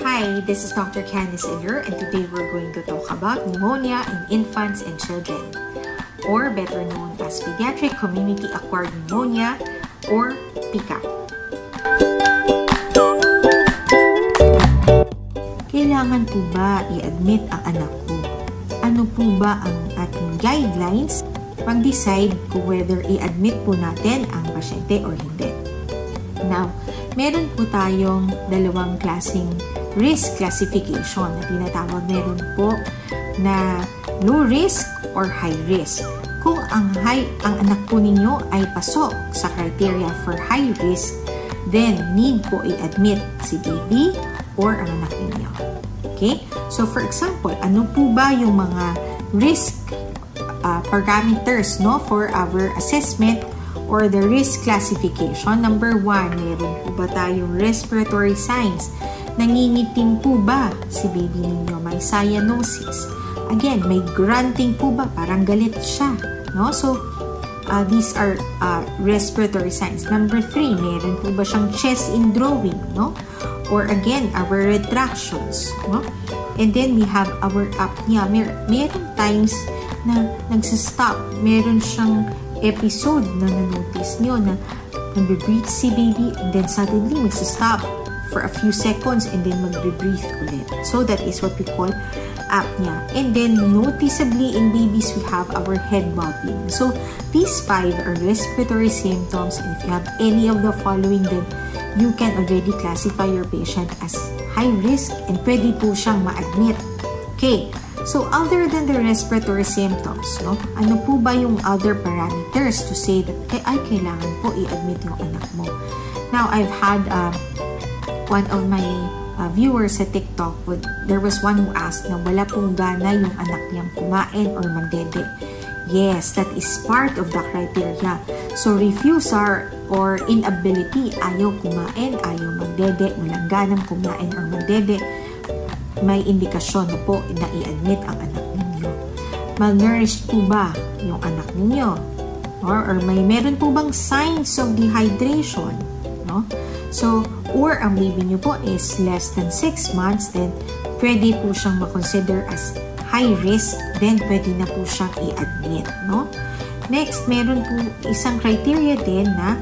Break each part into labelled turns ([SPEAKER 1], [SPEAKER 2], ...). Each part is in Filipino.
[SPEAKER 1] Hi, this is Dr. Candice Eller, and today we're going to talk about pneumonia in infants and children, or better known as Pediatric Community-Acquired Pneumonia, or PCAP. Kailangan po ba i-admit ang anak ko? Ano po ba ang ating guidelines pag-decide kung whether i-admit po natin ang pasyente or hindi? Now, meron po tayong dalawang klaseng risk classification na tinatawag. Meron po na low risk or high risk. Kung ang anak po ninyo ay pasok sa criteria for high risk, then need po i-admit si baby or ang anak ninyo. Okay? So for example, ano po ba yung mga risk parameters for our assessment or the risk classification? Number 1, meron po ba tayong respiratory signs? Nangingitim po ba si baby ninyo? May cyanosis. Again, may grunting po ba? Parang galit siya. No? So, these are respiratory signs. Number 3, meron po ba siyang chest indrawing? No? Or again, our retractions. No? And then, we have our apnea. Meron times na nagsistop. Meron siyang episode na na-notice nyo na nag-breathe si baby and then suddenly magsistop for a few seconds and then mag-breathe ulit. So that is what we call apnea. And then noticeably in babies, we have our head bobbing. So these 5 are respiratory symptoms, and if you have any of the following, then you can already classify your patient as high risk and pwede po siyang ma-admit. Okay. So, other than the respiratory symptoms, ano po ba yung other parameters to say that, kailangan po i-admit yung anak mo? Now, I've had one of my viewers sa TikTok, there was one who asked na wala pong gana yung anak niyang kumain or magdede. Yes, that is part of the criteria. So, refusal or inability, ayaw kumain, ayaw magdede, walang ganang kumain or magdede, may indikasyon na po na i-admit ang anak ninyo. Malnourished po ba yung anak ninyo? Or meron po bang signs of dehydration? No? So, or ang baby nyo po is less than 6 months, then pwede po siyang makonsider as high risk, then pwede na po siyang i-admit. No? Next, meron po isang criteria din na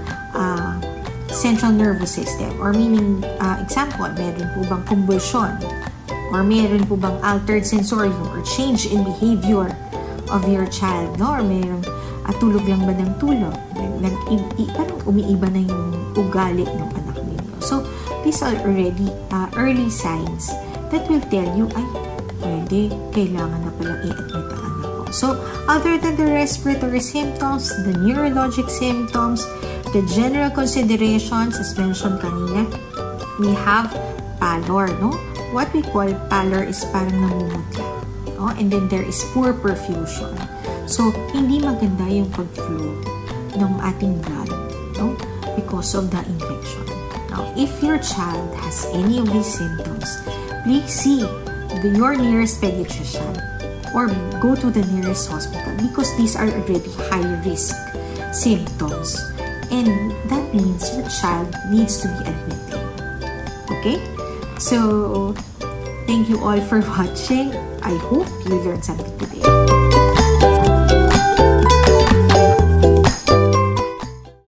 [SPEAKER 1] central nervous system, or meaning, example, meron po bang convulsion? Or meron po bang altered sensorium or change in behavior of your child? No? Or meron tulog lang ba ng tulog? Parang umiiba na yung ugali ng anak ninyo. So, these are already early signs that will tell you, pwede, kailangan na palang i-admit ang anak ko. So, other than the respiratory symptoms, the neurologic symptoms, the general considerations, as mentioned kanina, we have pallor, no? What we call pallor is parang namumutla. No? And then there is poor perfusion. So, hindi maganda yung pag-flow ng ating blood, no? Because of the infection. Now, if your child has any of these symptoms, please see your nearest pediatrician or go to the nearest hospital because these are already high-risk symptoms. And that means your child needs to be admitted. Okay? So, thank you all for watching. I hope you learned something today.